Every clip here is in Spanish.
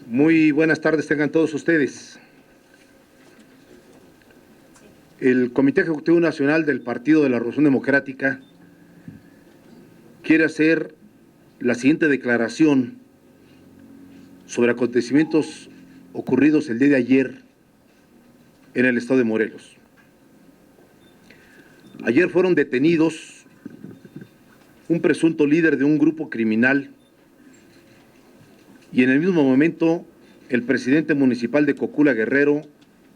Muy buenas tardes tengan todos ustedes. El Comité Ejecutivo Nacional del Partido de la Revolución Democrática quiere hacer la siguiente declaración sobre acontecimientos ocurridos el día de ayer en el estado de Morelos. Ayer fueron detenidos un presunto líder de un grupo criminal y en el mismo momento el presidente municipal de Cocula, Guerrero,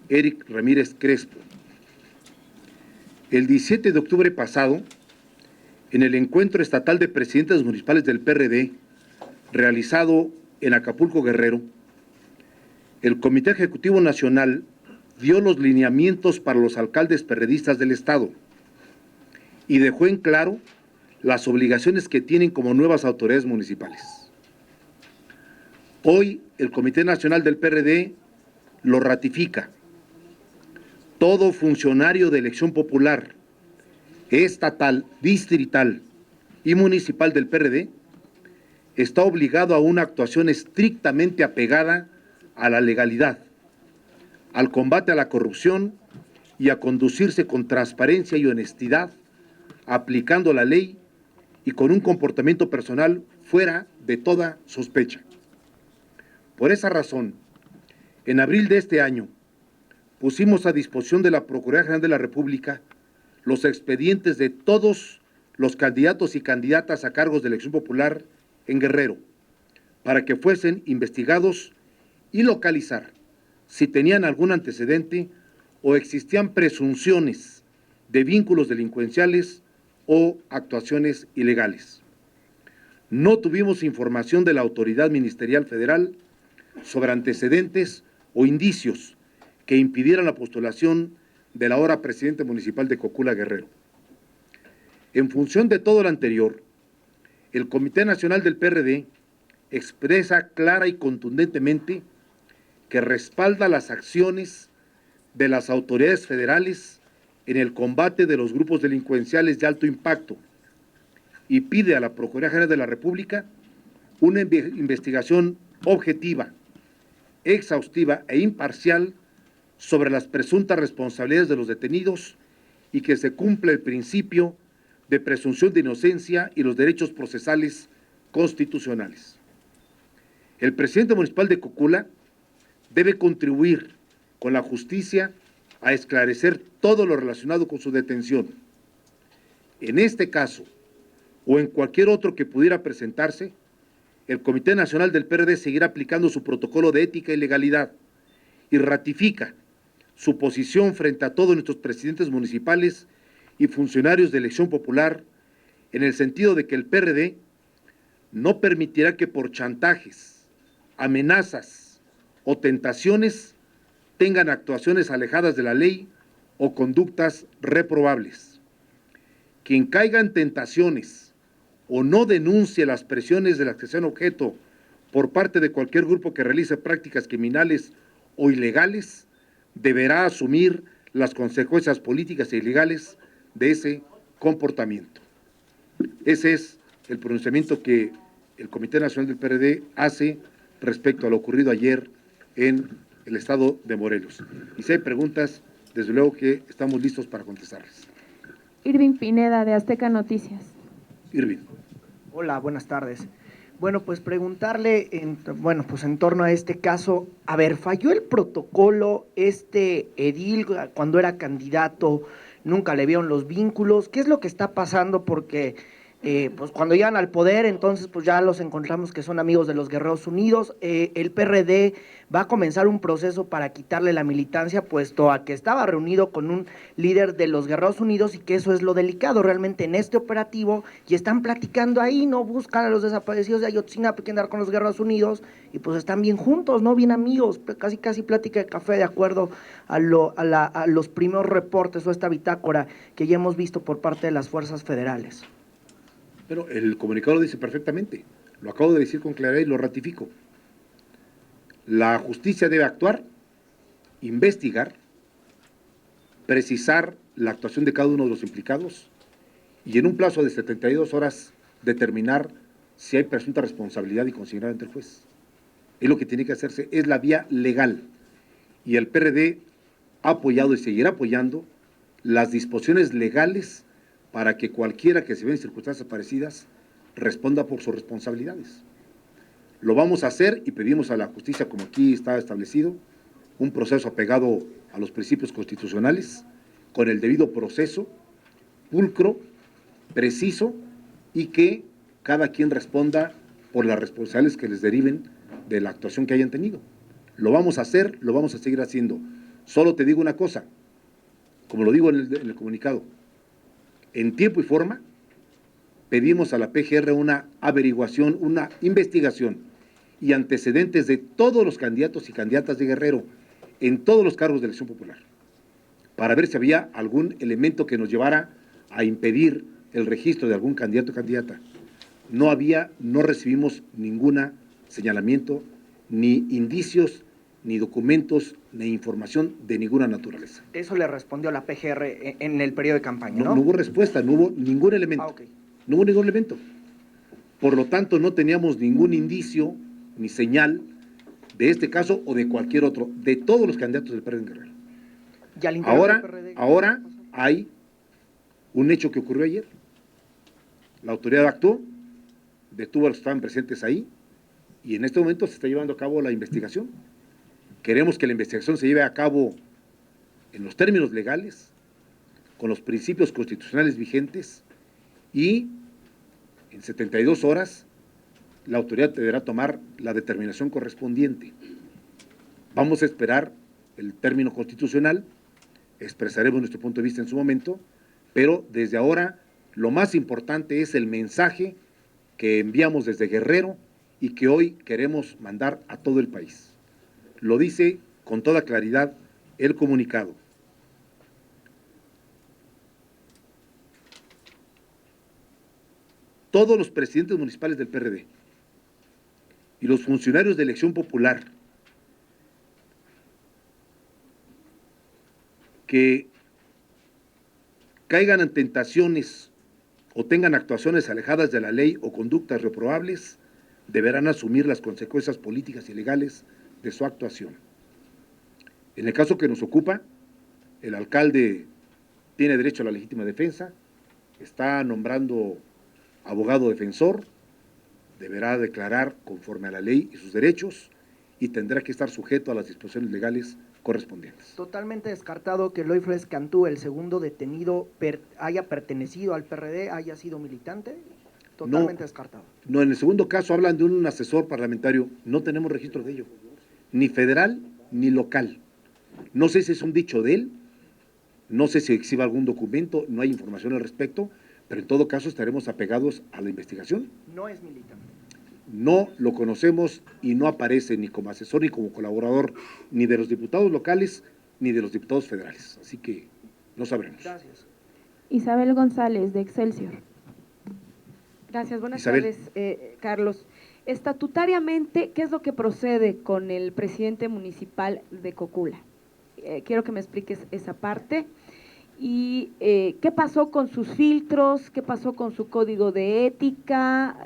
Eric Ramírez Crespo. El 17 de octubre pasado, en el encuentro estatal de presidentes municipales del PRD, realizado en Acapulco, Guerrero, el Comité Ejecutivo Nacional dio los lineamientos para los alcaldes perredistas del estado y dejó en claro las obligaciones que tienen como nuevas autoridades municipales. Hoy el Comité Nacional del PRD lo ratifica. Todo funcionario de elección popular, estatal, distrital y municipal del PRD está obligado a una actuación estrictamente apegada a la legalidad, al combate a la corrupción y a conducirse con transparencia y honestidad, aplicando la ley y con un comportamiento personal fuera de toda sospecha. Por esa razón, en abril de este año, pusimos a disposición de la Procuraduría General de la República los expedientes de todos los candidatos y candidatas a cargos de elección popular en Guerrero, para que fuesen investigados y localizar si tenían algún antecedente o existían presunciones de vínculos delincuenciales o actuaciones ilegales. No tuvimos información de la autoridad ministerial federal sobre antecedentes o indicios que impidieran la postulación del ahora presidente municipal de Cocula, Guerrero. En función de todo lo anterior, el Comité Nacional del PRD expresa clara y contundentemente que respalda las acciones de las autoridades federales en el combate de los grupos delincuenciales de alto impacto y pide a la Procuraduría General de la República una investigación objetiva, exhaustiva e imparcial sobre las presuntas responsabilidades de los detenidos y que se cumpla el principio de presunción de inocencia y los derechos procesales constitucionales. El presidente municipal de Cocula debe contribuir con la justicia a esclarecer todo lo relacionado con su detención. En este caso, o en cualquier otro que pudiera presentarse, el Comité Nacional del PRD seguirá aplicando su protocolo de ética y legalidad y ratifica su posición frente a todos nuestros presidentes municipales y funcionarios de elección popular en el sentido de que el PRD no permitirá que por chantajes, amenazas o tentaciones tengan actuaciones alejadas de la ley o conductas reprobables. Quien caiga en tentaciones o no denuncie las presiones de las que sean objeto por parte de cualquier grupo que realice prácticas criminales o ilegales, deberá asumir las consecuencias políticas e ilegales de ese comportamiento. Ese es el pronunciamiento que el Comité Nacional del PRD hace respecto a lo ocurrido ayer en el estado de Morelos. Y si hay preguntas, desde luego que estamos listos para contestarles. Irving Pineda, de Azteca Noticias. Irving. Hola, buenas tardes. Bueno, pues preguntarle, en torno a este caso, a ver, ¿falló el protocolo edil cuando era candidato? ¿Nunca le vieron los vínculos? ¿Qué es lo que está pasando? Porque pues cuando llegan al poder, entonces pues ya los encontramos que son amigos de los Guerreros Unidos. El PRD va a comenzar un proceso para quitarle la militancia, puesto a que estaba reunido con un líder de los Guerreros Unidos y que eso es lo delicado realmente en este operativo, y están platicando ahí, no buscan a los desaparecidos de Ayotzinapa que andar con los Guerreros Unidos, y pues están bien juntos, ¿no? Bien amigos, casi plática de café, de acuerdo a los primeros reportes o esta bitácora que ya hemos visto por parte de las fuerzas federales. Pero el comunicado lo dice perfectamente, lo acabo de decir con claridad y lo ratifico. La justicia debe actuar, investigar, precisar la actuación de cada uno de los implicados y en un plazo de 72 horas determinar si hay presunta responsabilidad y consignar ante el juez. es lo que tiene que hacerse, es la vía legal. Y el PRD ha apoyado y seguirá apoyando las disposiciones legales para que cualquiera que se vea en circunstancias parecidas responda por sus responsabilidades. Lo vamos a hacer y pedimos a la justicia, como aquí está establecido, un proceso apegado a los principios constitucionales, con el debido proceso, pulcro, preciso, y que cada quien responda por las responsabilidades que les deriven de la actuación que hayan tenido. Lo vamos a hacer, lo vamos a seguir haciendo. Solo te digo una cosa, como lo digo en el comunicado, en tiempo y forma, pedimos a la PGR una averiguación, una investigación y antecedentes de todos los candidatos y candidatas de Guerrero en todos los cargos de elección popular, para ver si había algún elemento que nos llevara a impedir el registro de algún candidato o candidata. No había, no recibimos ningún señalamiento, ni indicios, ni documentos, ni información de ninguna naturaleza. Eso le respondió la PGR en el periodo de campaña, ¿no? No hubo respuesta, no hubo ningún elemento. Okay. No hubo ningún elemento. Por lo tanto, no teníamos ningún indicio ni señal de este caso o de cualquier otro, de todos los candidatos del PRD en Guerrero. ¿Y al interior del PRD? Ahora hay un hecho que ocurrió ayer. La autoridad actuó, detuvo a los que estaban presentes ahí, y en este momento se está llevando a cabo la investigación. Queremos que la investigación se lleve a cabo en los términos legales, con los principios constitucionales vigentes, y en 72 horas la autoridad deberá tomar la determinación correspondiente. Vamos a esperar el término constitucional, expresaremos nuestro punto de vista en su momento, pero desde ahora lo más importante es el mensaje que enviamos desde Guerrero y que hoy queremos mandar a todo el país. Lo dice con toda claridad el comunicado. Todos los presidentes municipales del PRD y los funcionarios de elección popular que caigan en tentaciones o tengan actuaciones alejadas de la ley o conductas reprobables, deberán asumir las consecuencias políticas y legales de su actuación. En el caso que nos ocupa, el alcalde tiene derecho a la legítima defensa, está nombrando abogado defensor, deberá declarar conforme a la ley y sus derechos y tendrá que estar sujeto a las disposiciones legales correspondientes. Totalmente descartado que Eloy Flores Cantú, el segundo detenido, haya pertenecido al PRD, haya sido militante. Totalmente descartado. No, en el segundo caso hablan de un asesor parlamentario, no tenemos registro de ello, ni federal ni local. No sé si es un dicho de él, no sé si exhibe algún documento, no hay información al respecto, pero en todo caso estaremos apegados a la investigación. No es militante. No lo conocemos y no aparece ni como asesor ni como colaborador ni de los diputados locales ni de los diputados federales, así que no sabremos. Gracias. Isabel González, de Excelsior. Gracias, buenas Isabel. tardes, Carlos. Estatutariamente, ¿qué es lo que procede con el presidente municipal de Cocula? Quiero que me expliques esa parte. ¿Y qué pasó con sus filtros? ¿Qué pasó con su código de ética?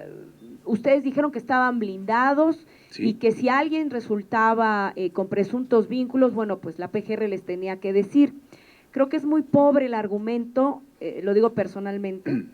Ustedes dijeron que estaban blindados, Sí. y que si alguien resultaba con presuntos vínculos, bueno, pues la PGR les tenía que decir. Creo que es muy pobre el argumento, lo digo personalmente,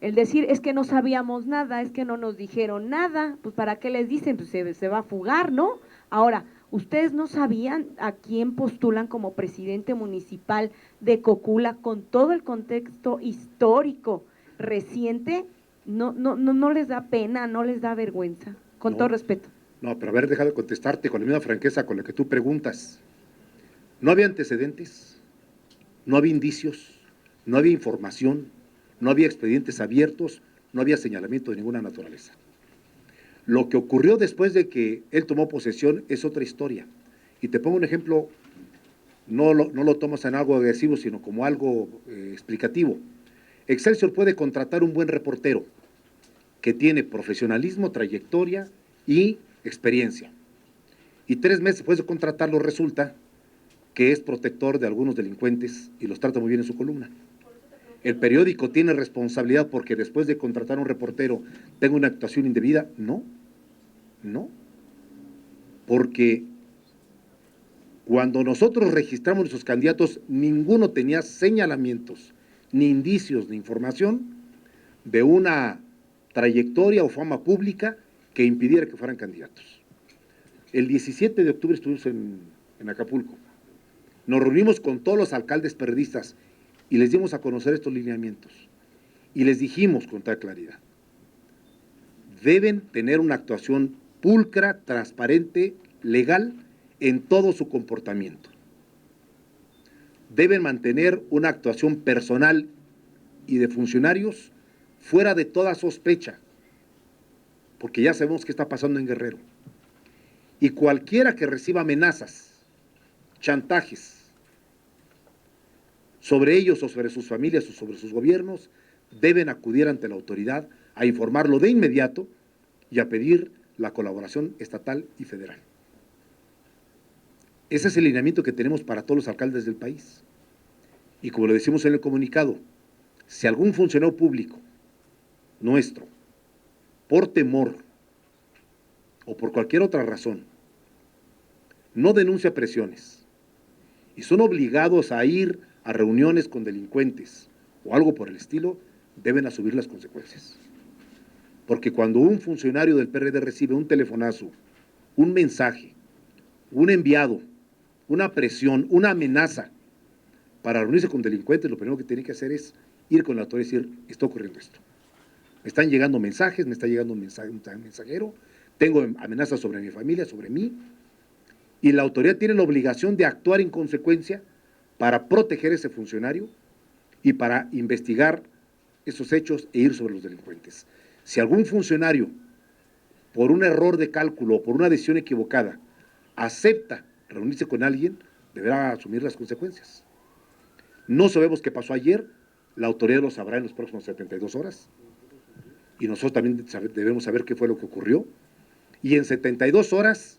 el decir es que no sabíamos nada, es que no nos dijeron nada, pues ¿para qué les dicen? Pues se va a fugar, ¿no? Ahora, ¿ustedes no sabían a quién postulan como presidente municipal de Cocula con todo el contexto histórico reciente? No les da pena, no les da vergüenza, con No. todo respeto. No, pero haber dejado de contestarte con la misma franqueza con la que tú preguntas. No había antecedentes, no había indicios, no había información, no había expedientes abiertos, no había señalamiento de ninguna naturaleza. Lo que ocurrió después de que él tomó posesión es otra historia. Y te pongo un ejemplo, no lo tomas en algo agresivo, sino como algo explicativo. Excelsior puede contratar un buen reportero que tiene profesionalismo, trayectoria y experiencia. Y 3 meses después de contratarlo resulta que es protector de algunos delincuentes y los trata muy bien en su columna. ¿El periódico tiene responsabilidad porque después de contratar a un reportero tenga una actuación indebida? No, no. porque cuando nosotros registramos nuestros candidatos, ninguno tenía señalamientos, ni indicios, ni información de una trayectoria o fama pública que impidiera que fueran candidatos. El 17 de octubre estuvimos en Acapulco. Nos reunimos con todos los alcaldes periodistas y les dimos a conocer estos lineamientos. Y les dijimos con toda claridad, deben tener una actuación pulcra, transparente, legal en todo su comportamiento. Deben mantener una actuación personal y de funcionarios fuera de toda sospecha, porque ya sabemos qué está pasando en Guerrero. Y cualquiera que reciba amenazas, chantajes sobre ellos o sobre sus familias o sobre sus gobiernos, deben acudir ante la autoridad a informarlo de inmediato y a pedir la colaboración estatal y federal. Ese es el lineamiento que tenemos para todos los alcaldes del país. Y como lo decimos en el comunicado, si algún funcionario público nuestro, por temor o por cualquier otra razón, no denuncia presiones y son obligados a ir a reuniones con delincuentes o algo por el estilo, deben asumir las consecuencias. Porque cuando un funcionario del PRD recibe un telefonazo, un mensaje, un enviado, una presión, una amenaza para reunirse con delincuentes, lo primero que tiene que hacer es ir con la autoridad y decir, está ocurriendo esto. Me están llegando mensajes, me está llegando un mensajero, tengo amenazas sobre mi familia, sobre mí, y la autoridad tiene la obligación de actuar en consecuencia para proteger a ese funcionario y para investigar esos hechos e ir sobre los delincuentes. Si algún funcionario, por un error de cálculo o por una decisión equivocada, acepta reunirse con alguien, deberá asumir las consecuencias. No sabemos qué pasó ayer, la autoridad lo sabrá en las próximas 72 horas, y nosotros también debemos saber qué fue lo que ocurrió, y en 72 horas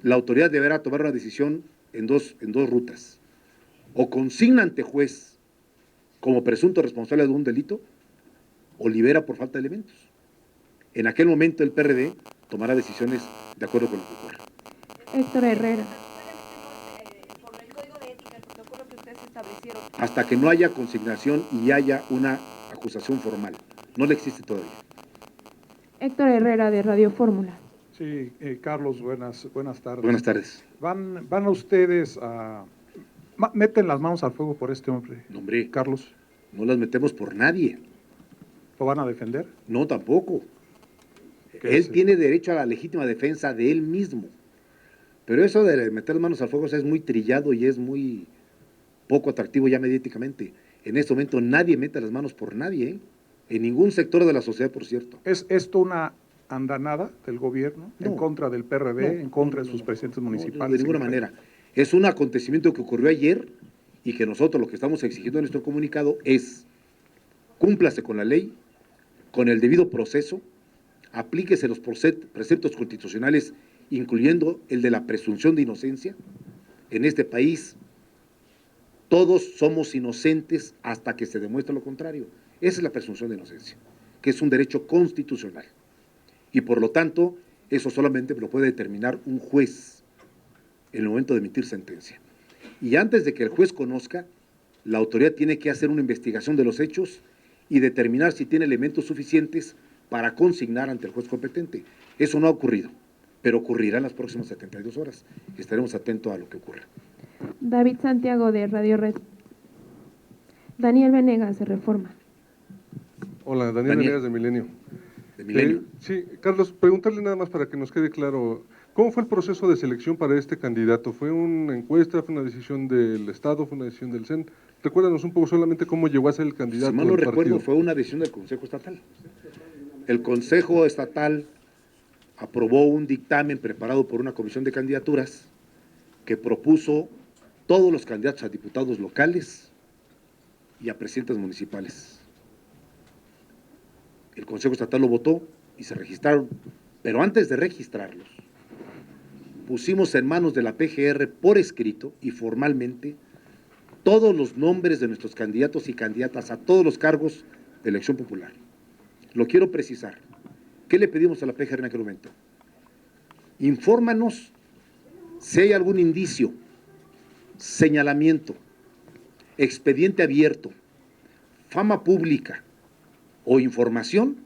la autoridad deberá tomar una decisión en dos rutas. O consigna ante juez como presunto responsable de un delito, o libera por falta de elementos. En aquel momento el PRD tomará decisiones de acuerdo con lo que ocurra. Héctor Herrera. Por el código de ética, el protocolo que ustedes establecieron. Hasta que no haya consignación y haya una acusación formal. No le existe todavía. Héctor Herrera, de Radio Fórmula. Sí, Carlos, buenas tardes. Buenas tardes. ¿Van a ustedes a... meten las manos al fuego por este hombre? No, hombre, Carlos, no las metemos por nadie. ¿lo van a defender? No, tampoco. ¿Qué Él es? tiene derecho a la legítima defensa de él mismo. Pero eso de meter las manos al fuego, o sea, es muy trillado y es muy poco atractivo ya mediáticamente. En este momento nadie mete las manos por nadie, ¿eh? En ningún sector de la sociedad, por cierto. ¿Es esto una andanada del gobierno en No. contra del PRD, No, en contra de no, sus no, presidentes no, municipales? de ninguna manera. Es un acontecimiento que ocurrió ayer y que nosotros lo que estamos exigiendo en nuestro comunicado es cúmplase con la ley, con el debido proceso, aplíquese los preceptos constitucionales, incluyendo el de la presunción de inocencia. En este país todos somos inocentes hasta que se demuestre lo contrario. Esa es la presunción de inocencia, que es un derecho constitucional. Y por lo tanto, eso solamente lo puede determinar un juez en el momento de emitir sentencia. Y antes de que el juez conozca, la autoridad tiene que hacer una investigación de los hechos y determinar si tiene elementos suficientes para consignar ante el juez competente. Eso no ha ocurrido, pero ocurrirá en las próximas 72 horas. Estaremos atentos a lo que ocurra. David Santiago, de Radio Red. Daniel Venegas, de Reforma. Hola, Daniel Venegas de Milenio. De Milenio. Sí, Carlos, preguntarle nada más para que nos quede claro, ¿cómo fue el proceso de selección para este candidato? ¿Fue una encuesta, fue una decisión del Estado, fue una decisión del CEN? Recuérdanos un poco solamente cómo llegó a ser el candidato Si mal no del recuerdo, partido. fue una decisión del Consejo Estatal. El Consejo Estatal aprobó un dictamen preparado por una comisión de candidaturas que propuso todos los candidatos a diputados locales y a presidentes municipales. El Consejo Estatal lo votó y se registraron, pero antes de registrarlos, pusimos en manos de la PGR por escrito y formalmente todos los nombres de nuestros candidatos y candidatas a todos los cargos de elección popular. Lo quiero precisar. ¿Qué le pedimos a la PGR en aquel momento? Infórmanos Si hay algún indicio, señalamiento, expediente abierto, fama pública o información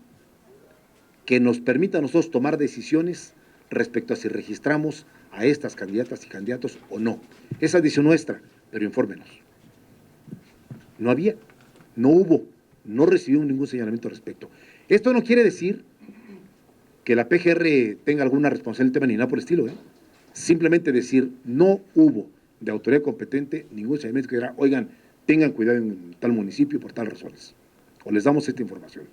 que nos permita a nosotros tomar decisiones respecto a si registramos a estas candidatas y candidatos o no. Esa decisión nuestra, pero infórmenos. No había, no hubo, no recibimos ningún señalamiento al respecto. Esto no quiere decir que la PGR tenga alguna responsabilidad en el tema ni nada por el estilo, ¿eh? Simplemente decir, no hubo de autoridad competente ningún señalamiento que diga, oigan, tengan cuidado en tal municipio por tal razones, o les damos esta información.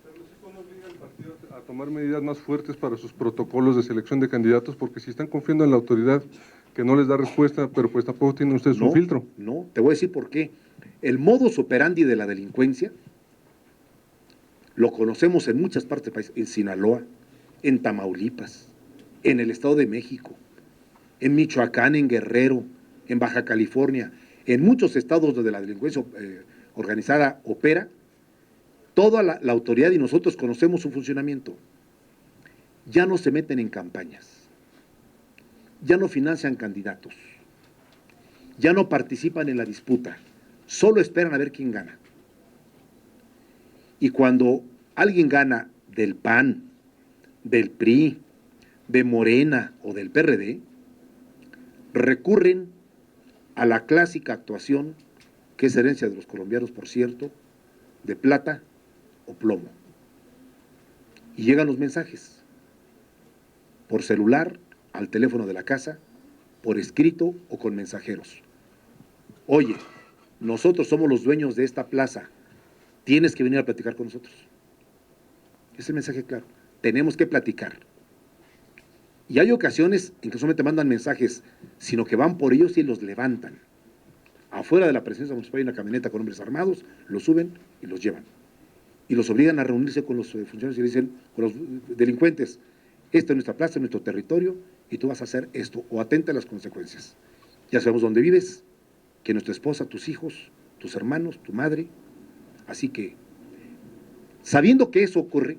Pero ¿eso no obliga al partido a tomar medidas más fuertes para sus protocolos de selección de candidatos? Porque si están confiando en la autoridad que no les da respuesta, pero pues tampoco tienen ustedes un filtro. No, te voy a decir por qué. El modus operandi de la delincuencia lo conocemos en muchas partes del país, en Sinaloa, en Tamaulipas, en el Estado de México, en Michoacán, en Guerrero, en Baja California, en muchos estados donde la delincuencia organizada opera. Toda la autoridad y nosotros conocemos su funcionamiento. Ya no se meten en campañas, ya no financian candidatos, ya no participan en la disputa, solo esperan a ver quién gana. Y cuando alguien gana del PAN, del PRI, de Morena o del PRD, recurren a la clásica actuación, que es herencia de los colombianos, por cierto, de plata o plomo. Y llegan los mensajes, por celular, al teléfono de la casa, por escrito o con mensajeros. Oye, nosotros somos los dueños de esta plaza, tienes que venir a platicar con nosotros. Ese mensaje claro, tenemos que platicar. Y hay ocasiones en que solamente mandan mensajes, sino que van por ellos y los levantan. Afuera de la presidencia municipal hay una camioneta con hombres armados, los suben y los llevan. Y los obligan a reunirse con los funcionarios y le dicen, con los delincuentes, esta es nuestra plaza, nuestro territorio, y tú vas a hacer esto, o atenta a las consecuencias. Ya sabemos dónde vives, que nuestra esposa, tus hijos, tus hermanos, tu madre. Así que, sabiendo que eso ocurre,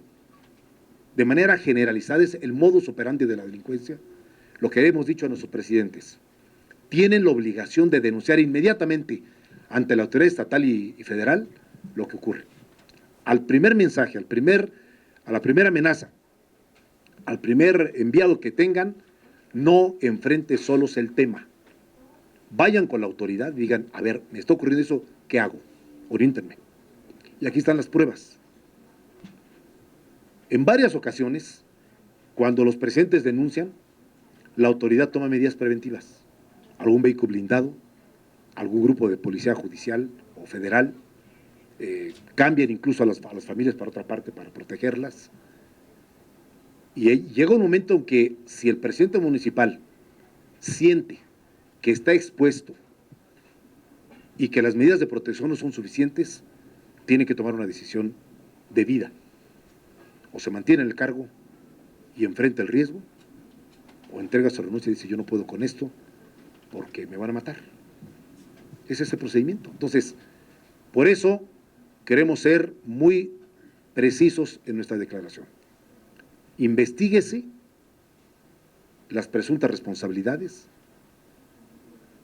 de manera generalizada es el modus operandi de la delincuencia, lo que hemos dicho a nuestros presidentes, tienen la obligación de denunciar inmediatamente ante la autoridad estatal y federal lo que ocurre. Al primer mensaje, a la primera amenaza, al primer enviado que tengan, no enfrente solos el tema. Vayan con la autoridad y digan, a ver, me está ocurriendo eso, ¿qué hago? Oriéntenme. Y aquí están las pruebas. En varias ocasiones, cuando los presidentes denuncian, la autoridad toma medidas preventivas. Algún vehículo blindado, algún grupo de policía judicial o federal, cambian incluso a las familias para otra parte para protegerlas. Y llega un momento en que si el presidente municipal siente que está expuesto y que las medidas de protección no son suficientes, tiene que tomar una decisión de vida. O se mantiene en el cargo y enfrenta el riesgo, o entrega su renuncia y dice, yo no puedo con esto porque me van a matar. Ese es el procedimiento. Entonces, por eso queremos ser muy precisos en nuestra declaración. Investíguese las presuntas responsabilidades,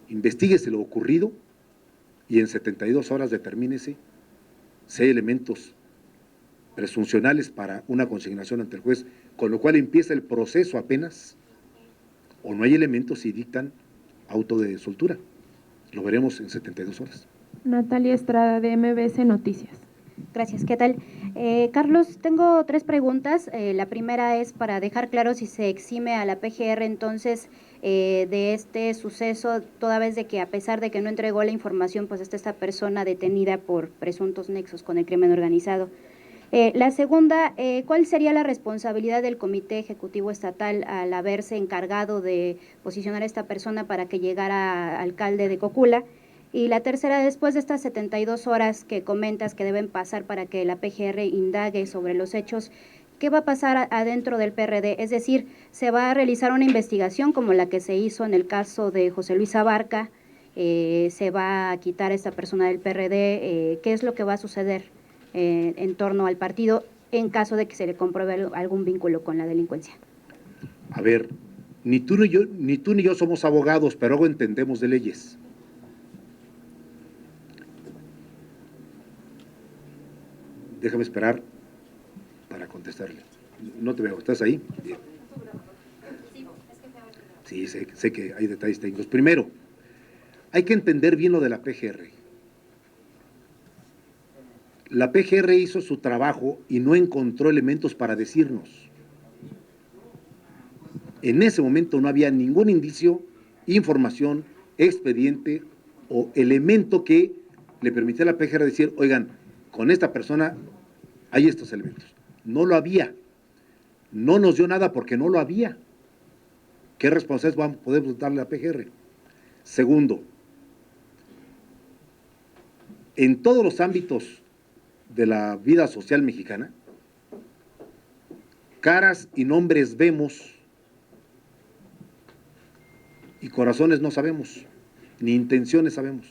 investíguese lo ocurrido y en 72 horas determínese si hay elementos presuncionales para una consignación ante el juez, con lo cual empieza el proceso apenas, o no hay elementos y dictan auto de soltura. Lo veremos en 72 horas. Natalia Estrada, de MBS Noticias. Gracias, ¿qué tal? Carlos, tengo 3 preguntas. La primera es para dejar claro si se exime a la PGR entonces de este suceso, toda vez de que a pesar de que no entregó la información, pues está esta persona detenida por presuntos nexos con el crimen organizado. La segunda, ¿cuál sería la responsabilidad del Comité Ejecutivo Estatal al haberse encargado de posicionar a esta persona para que llegara a alcalde de Cocula? Y la tercera, después de estas 72 horas que comentas que deben pasar para que la PGR indague sobre los hechos, ¿qué va a pasar adentro del PRD? Es decir, ¿se va a realizar una investigación como la que se hizo en el caso de José Luis Abarca? ¿Se va a quitar a esta persona del PRD? ¿Qué es lo que va a suceder en torno al partido en caso de que se le compruebe algún vínculo con la delincuencia? A ver, ni tú ni yo somos abogados, pero algo entendemos de leyes. Déjame esperar para contestarle. No te veo, ¿estás ahí? Bien. Sí, sé que hay detalles técnicos. Primero, hay que entender bien lo de la PGR. La PGR hizo su trabajo y no encontró elementos para decirnos. En ese momento no había ningún indicio, información, expediente o elemento que le permitiera a la PGR decir, oigan, con esta persona hay estos elementos. No lo había. No nos dio nada porque no lo había. ¿Qué responsabilidad podemos darle a la PGR? Segundo, en todos los ámbitos de la vida social mexicana, caras y nombres vemos y corazones no sabemos, ni intenciones sabemos.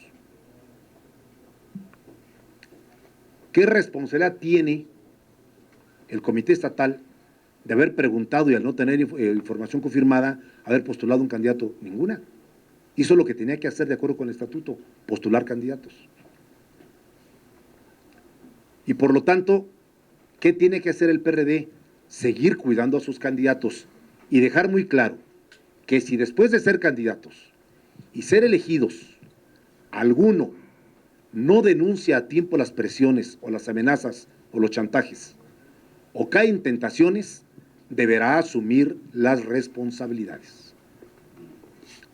¿Qué responsabilidad tiene el Comité Estatal de haber preguntado y al no tener información confirmada, haber postulado un candidato? Ninguna. Hizo lo que tenía que hacer de acuerdo con el estatuto, postular candidatos. Y por lo tanto, ¿qué tiene que hacer el PRD? Seguir cuidando a sus candidatos y dejar muy claro que si después de ser candidatos y ser elegidos, alguno no denuncia a tiempo las presiones o las amenazas o los chantajes, o cae en tentaciones, deberá asumir las responsabilidades.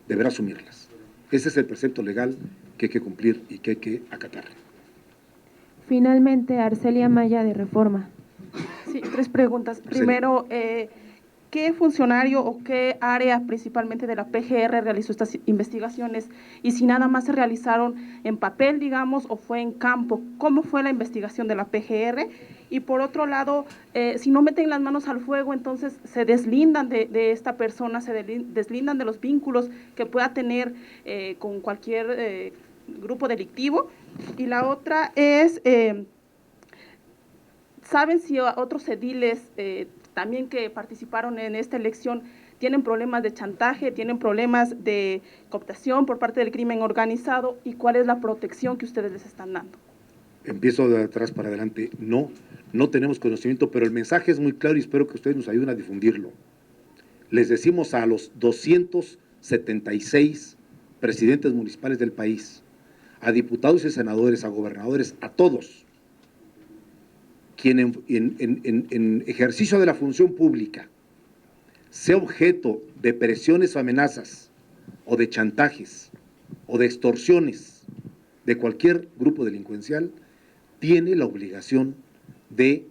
Deberá asumirlas. Ese es el precepto legal que hay que cumplir y que hay que acatar. Finalmente, Arcelia Maya, de Reforma. Sí, 3 preguntas. Arcelia. Primero, ¿qué funcionario o qué área principalmente de la PGR realizó estas investigaciones? Y si nada más se realizaron en papel, digamos, o fue en campo, ¿cómo fue la investigación de la PGR? Y por otro lado, si no meten las manos al fuego, entonces se deslindan de esta persona, se deslindan de los vínculos que pueda tener con cualquier grupo delictivo. Y la otra es, ¿saben si otros ediles también que participaron en esta elección tienen problemas de chantaje, tienen problemas de cooptación por parte del crimen organizado? ¿Y cuál es la protección que ustedes les están dando? Empiezo de atrás para adelante. No tenemos conocimiento, pero el mensaje es muy claro y espero que ustedes nos ayuden a difundirlo. Les decimos a los 276 presidentes municipales del país, a diputados y senadores, a gobernadores, a todos, quien en ejercicio de la función pública sea objeto de presiones o amenazas, o de chantajes, o de extorsiones de cualquier grupo delincuencial, tiene la obligación de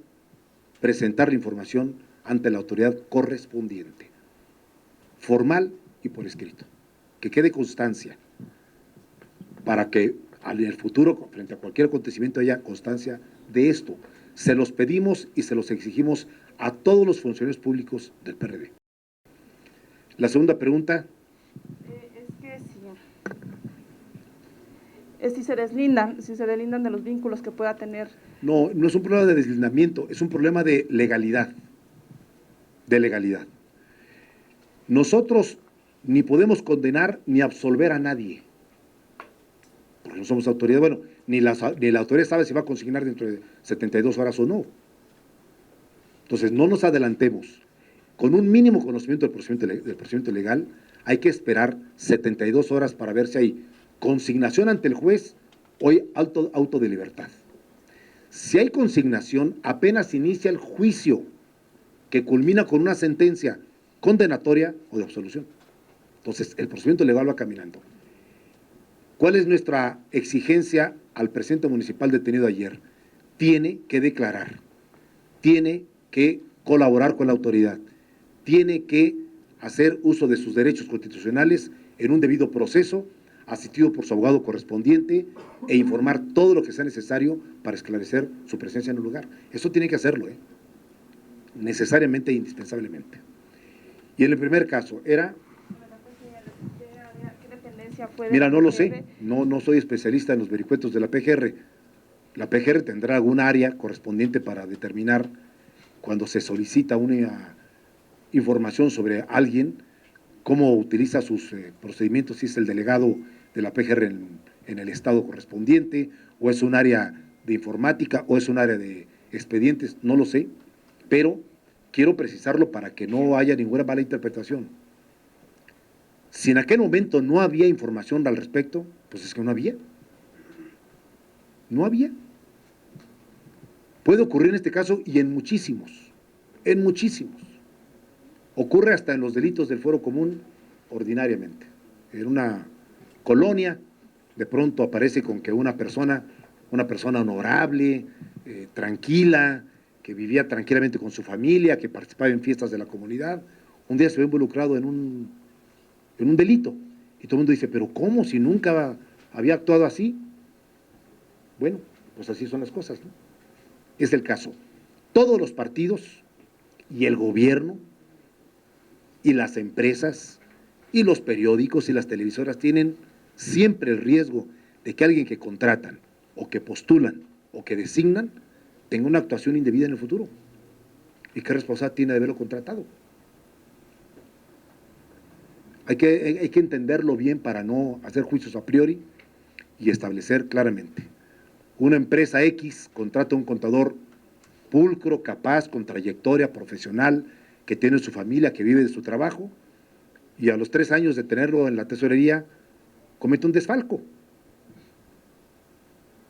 presentar la información ante la autoridad correspondiente, formal y por escrito, que quede constancia, para que en el futuro, frente a cualquier acontecimiento, haya constancia de esto. Se los pedimos y se los exigimos a todos los funcionarios públicos del PRD. La segunda pregunta. Es que si se deslindan de los vínculos que pueda tener. No es un problema de deslindamiento, es un problema de legalidad. De legalidad. Nosotros ni podemos condenar ni absolver a nadie, porque no somos autoridad. Bueno, ni la autoridad sabe si va a consignar dentro de 72 horas o no. Entonces, no nos adelantemos. Con un mínimo conocimiento del procedimiento legal, hay que esperar 72 horas para ver si hay consignación ante el juez o hay auto de libertad. Si hay consignación, apenas inicia el juicio, que culmina con una sentencia condenatoria o de absolución. Entonces, el procedimiento legal va caminando. ¿Cuál es nuestra exigencia al presidente municipal detenido ayer? Tiene que declarar, tiene que colaborar con la autoridad, tiene que hacer uso de sus derechos constitucionales en un debido proceso, asistido por su abogado correspondiente, e informar todo lo que sea necesario para esclarecer su presencia en el lugar. Eso tiene que hacerlo, necesariamente e indispensablemente. Y en el primer caso era... Mira, no lo sé, no soy especialista en los vericuetos de la PGR. La PGR tendrá algún área correspondiente para determinar cuando se solicita una información sobre alguien, cómo utiliza sus procedimientos, si es el delegado de la PGR en el estado correspondiente, o es un área de informática, o es un área de expedientes, no lo sé, pero quiero precisarlo para que no haya ninguna mala interpretación. Si en aquel momento no había información al respecto, pues es que no había. No había. Puede ocurrir en este caso y en muchísimos, en muchísimos. Ocurre hasta en los delitos del fuero común ordinariamente. En una colonia, de pronto aparece con que una persona honorable, tranquila, que vivía tranquilamente con su familia, que participaba en fiestas de la comunidad, un día se ve involucrado en un delito. Y todo el mundo dice, pero ¿cómo? Si nunca había actuado así. Bueno, pues así son las cosas, ¿no? Es el caso. Todos los partidos y el gobierno y las empresas y los periódicos y las televisoras tienen siempre el riesgo de que alguien que contratan o que postulan o que designan tenga una actuación indebida en el futuro. ¿Y qué responsabilidad tiene de haberlo contratado? Hay que entenderlo bien para no hacer juicios a priori y establecer claramente. Una empresa X contrata a un contador pulcro, capaz, con trayectoria profesional, que tiene su familia, que vive de su trabajo, y a los 3 años de tenerlo en la tesorería, comete un desfalco.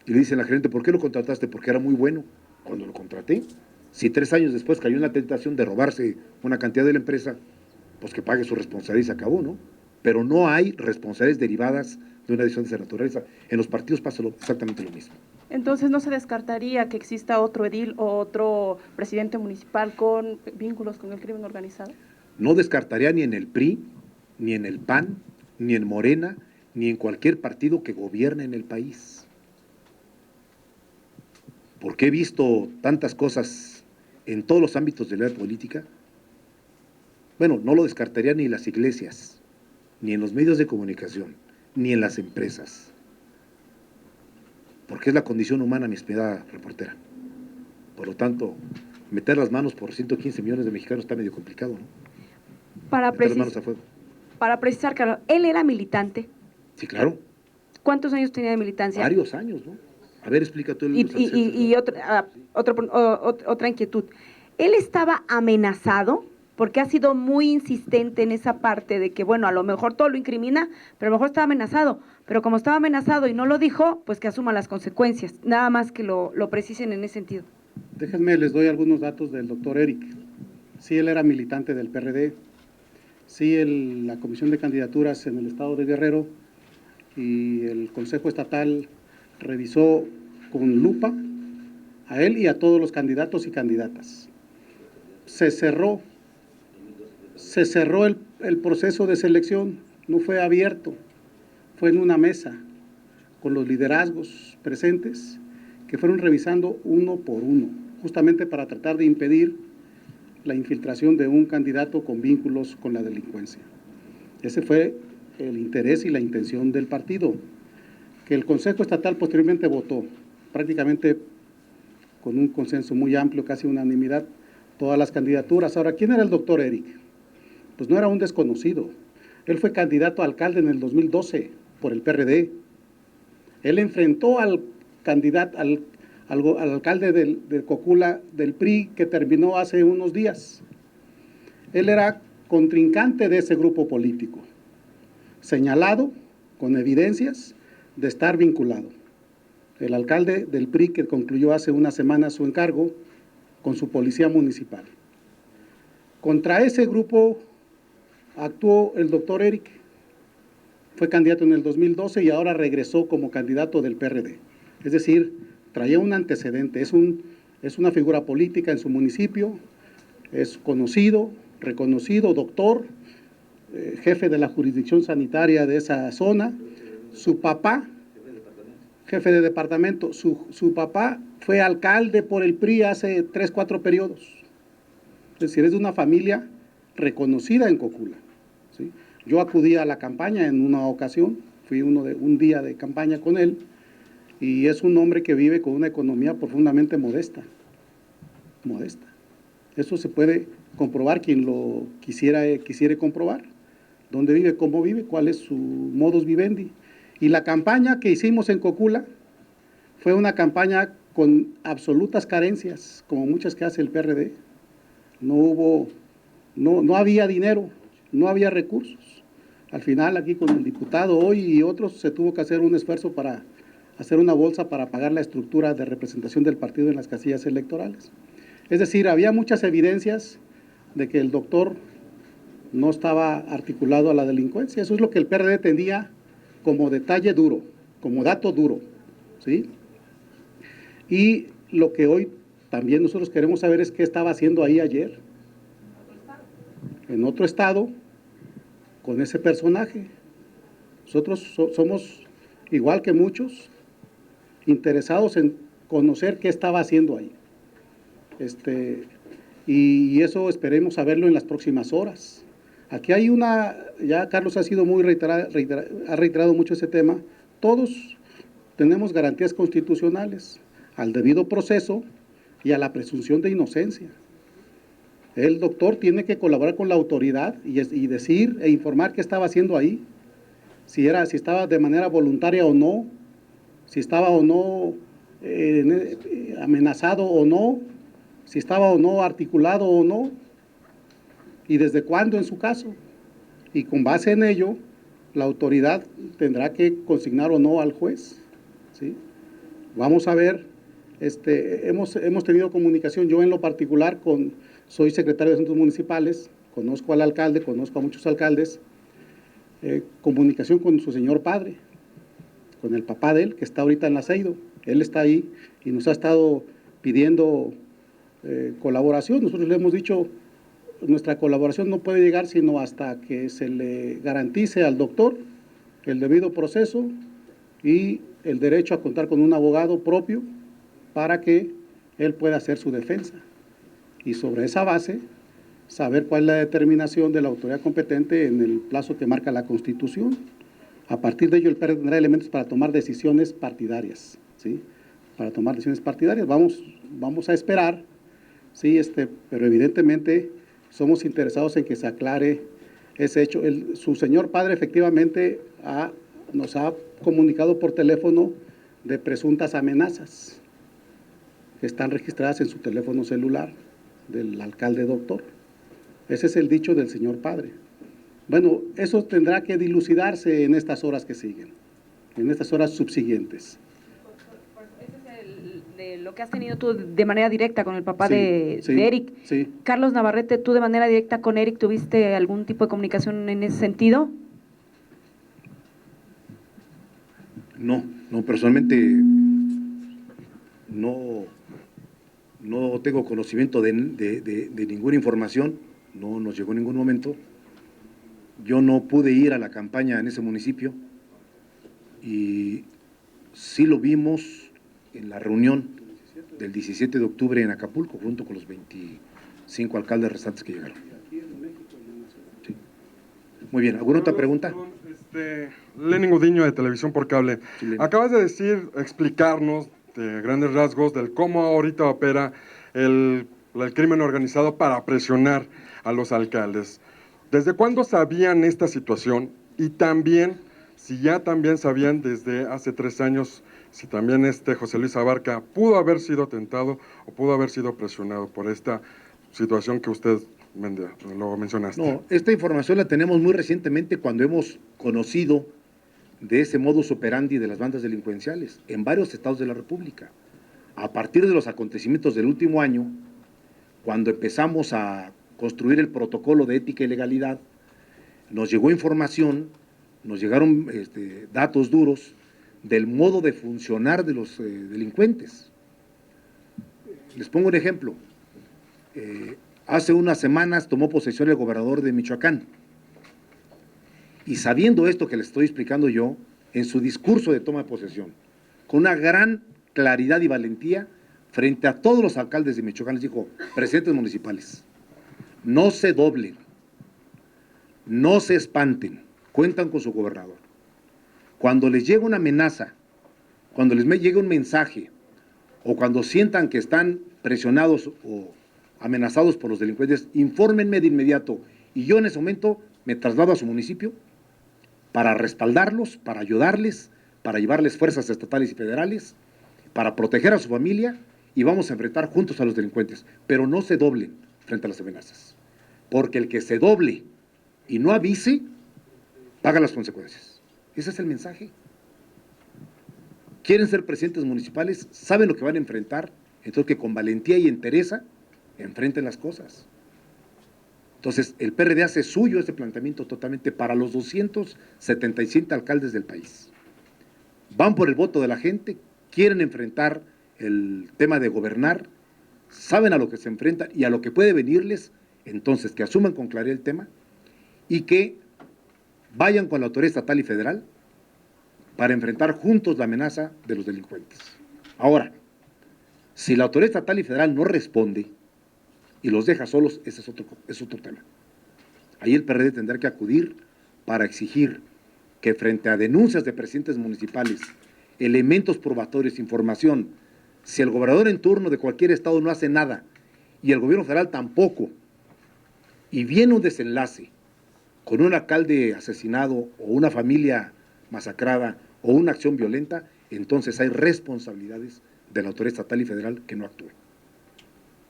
Y le dice a la gerente, ¿por qué lo contrataste? Porque era muy bueno cuando lo contraté. Si 3 años después cayó en la tentación de robarse una cantidad de la empresa, pues que pague su responsabilidad y se acabó, ¿no? Pero no hay responsabilidades derivadas de una decisión de esa naturaleza. En los partidos pasa exactamente lo mismo. Entonces, ¿no se descartaría que exista otro edil o otro presidente municipal con vínculos con el crimen organizado? No descartaría ni en el PRI, ni en el PAN, ni en Morena, ni en cualquier partido que gobierne en el país. Porque he visto tantas cosas en todos los ámbitos de la política. Bueno, no lo descartaría ni en las iglesias, ni en los medios de comunicación, ni en las empresas. Porque es la condición humana, mi estimada reportera. Por lo tanto, meter las manos por 115 millones de mexicanos está medio complicado, ¿no? Para Meter las manos a fuego. precisar, Carlos, ¿él era militante? Sí, claro. ¿Cuántos años tenía de militancia? Varios años, ¿no? A ver, explica tú. Y otra inquietud. ¿Él estaba amenazado? Porque ha sido muy insistente en esa parte de que, bueno, a lo mejor todo lo incrimina, pero a lo mejor estaba amenazado. Pero como estaba amenazado y no lo dijo, pues que asuma las consecuencias. Nada más que lo precisen en ese sentido. Déjenme, les doy algunos datos del doctor Eric. Sí, él era militante del PRD. Sí, la Comisión de Candidaturas en el Estado de Guerrero y el Consejo Estatal revisó con lupa a él y a todos los candidatos y candidatas. Se cerró el proceso de selección, no fue abierto, fue en una mesa con los liderazgos presentes que fueron revisando uno por uno, justamente para tratar de impedir la infiltración de un candidato con vínculos con la delincuencia. Ese fue el interés y la intención del partido, que el Consejo Estatal posteriormente votó, prácticamente con un consenso muy amplio, casi unanimidad, todas las candidaturas. Ahora, ¿quién era el doctor Eric? Pues no era un desconocido. Él fue candidato a alcalde en el 2012 por el PRD. Él enfrentó al candidato, al alcalde de Cocula del PRI, que terminó hace unos días. Él era contrincante de ese grupo político, señalado con evidencias de estar vinculado. El alcalde del PRI, que concluyó hace una semana su encargo con su policía municipal. Contra ese grupo actuó el doctor Eric. Fue candidato en el 2012 y ahora regresó como candidato del PRD. Es decir, traía un antecedente, es una figura política en su municipio, es conocido, reconocido, doctor, jefe de la jurisdicción sanitaria de esa zona. Su papá, jefe de departamento, su papá fue alcalde por el PRI hace 3, 4 periodos. Es decir, es de una familia reconocida en Cocula, ¿sí? Yo acudí a la campaña en una ocasión, fui un día de campaña con él, y es un hombre que vive con una economía profundamente modesta. Eso se puede comprobar quien lo quisiere comprobar. dónde vive, cómo vive, cuál es su modus vivendi. Y la campaña que hicimos en Cocula fue una campaña con absolutas carencias, como muchas que hace el PRD. No había dinero, no había recursos. Al final, aquí con el diputado hoy y otros, se tuvo que hacer un esfuerzo para hacer una bolsa para pagar la estructura de representación del partido en las casillas electorales. Es decir, había muchas evidencias de que el doctor no estaba articulado a la delincuencia. Eso es lo que el PRD tenía como detalle duro, como dato duro, ¿sí? Y lo que hoy también nosotros queremos saber es qué estaba haciendo ahí ayer, en otro estado, con ese personaje. Nosotros somos, igual que muchos, interesados en conocer qué estaba haciendo ahí. Y eso esperemos saberlo en las próximas horas. Aquí hay ya Carlos ha sido muy ha reiterado mucho ese tema. Todos tenemos garantías constitucionales al debido proceso y a la presunción de inocencia. El doctor tiene que colaborar con la autoridad y decir e informar qué estaba haciendo ahí, si estaba de manera voluntaria o no, si estaba o no amenazado o no, si estaba o no articulado o no, y desde cuándo en su caso. Y con base en ello, la autoridad tendrá que consignar o no al juez, ¿sí? Vamos a ver, hemos tenido comunicación, yo en lo particular soy secretario de Asuntos Municipales, conozco al alcalde, conozco a muchos alcaldes, comunicación con su señor padre, con el papá de él, que está ahorita en la Seido. Él está ahí y nos ha estado pidiendo colaboración. Nosotros le hemos dicho, nuestra colaboración no puede llegar sino hasta que se le garantice al doctor el debido proceso y el derecho a contar con un abogado propio para que él pueda hacer su defensa. Y sobre esa base, saber cuál es la determinación de la autoridad competente en el plazo que marca la Constitución. A partir de ello, el PRD tendrá elementos para tomar decisiones partidarias, ¿sí? Para tomar decisiones partidarias. Vamos a esperar, ¿sí? Pero evidentemente somos interesados en que se aclare ese hecho. Su señor padre efectivamente nos ha comunicado por teléfono de presuntas amenazas que están registradas en su teléfono celular del alcalde doctor. Ese es el dicho del señor padre. Bueno, eso tendrá que dilucidarse en estas horas que siguen, en estas horas subsiguientes. Ese es de lo que has tenido tú de manera directa con el papá de Sí, Eric. sí. Carlos Navarrete, ¿tú de manera directa con Eric tuviste algún tipo de comunicación en ese sentido? No, personalmente no tengo conocimiento de ninguna información, no nos llegó en ningún momento. Yo no pude ir a la campaña en ese municipio y sí lo vimos en la reunión del 17 de octubre en Acapulco, junto con los 25 alcaldes restantes que llegaron. Sí. Muy bien, ¿alguna otra pregunta? Lenin Gudiño, de Televisión por Cable. Sí, Lenin. Acabas de explicarnos de grandes rasgos del cómo ahorita opera el crimen organizado para presionar a los alcaldes. ¿Desde cuándo sabían esta situación? Y también, si ya también sabían desde hace 3 años, si también José Luis Abarca pudo haber sido tentado o pudo haber sido presionado por esta situación que usted lo mencionaste. No, esta información la tenemos muy recientemente cuando hemos conocido de ese modus operandi de las bandas delincuenciales en varios estados de la República. A partir de los acontecimientos del último año, cuando empezamos a construir el protocolo de ética y legalidad, nos llegó información, nos llegaron datos duros del modo de funcionar de los delincuentes. Les pongo un ejemplo. Hace unas semanas tomó posesión el gobernador de Michoacán. Y sabiendo esto que les estoy explicando yo, en su discurso de toma de posesión, con una gran claridad y valentía, frente a todos los alcaldes de Michoacán, les dijo: presidentes municipales, no se doblen, no se espanten, cuentan con su gobernador. Cuando les llega una amenaza, cuando les llega un mensaje, o cuando sientan que están presionados o amenazados por los delincuentes, infórmenme de inmediato, y yo en ese momento me traslado a su municipio para respaldarlos, para ayudarles, para llevarles fuerzas estatales y federales, para proteger a su familia y vamos a enfrentar juntos a los delincuentes. Pero no se doblen frente a las amenazas, porque el que se doble y no avise, paga las consecuencias. Ese es el mensaje. Quieren ser presidentes municipales, saben lo que van a enfrentar, entonces que con valentía y entereza enfrenten las cosas. Entonces, el PRD hace suyo este planteamiento totalmente para los 277 alcaldes del país. Van por el voto de la gente, quieren enfrentar el tema de gobernar, saben a lo que se enfrentan y a lo que puede venirles, entonces que asuman con claridad el tema y que vayan con la autoridad estatal y federal para enfrentar juntos la amenaza de los delincuentes. Ahora, si la autoridad estatal y federal no responde y los deja solos, ese es otro tema. Ahí el PRD tendrá que acudir para exigir que frente a denuncias de presidentes municipales, elementos probatorios, información, si el gobernador en turno de cualquier estado no hace nada y el gobierno federal tampoco, y viene un desenlace con un alcalde asesinado o una familia masacrada o una acción violenta, entonces hay responsabilidades de la autoridad estatal y federal que no actúen.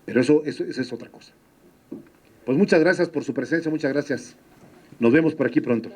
Pero eso es otra cosa. Pues muchas gracias por su presencia, muchas gracias. Nos vemos por aquí pronto.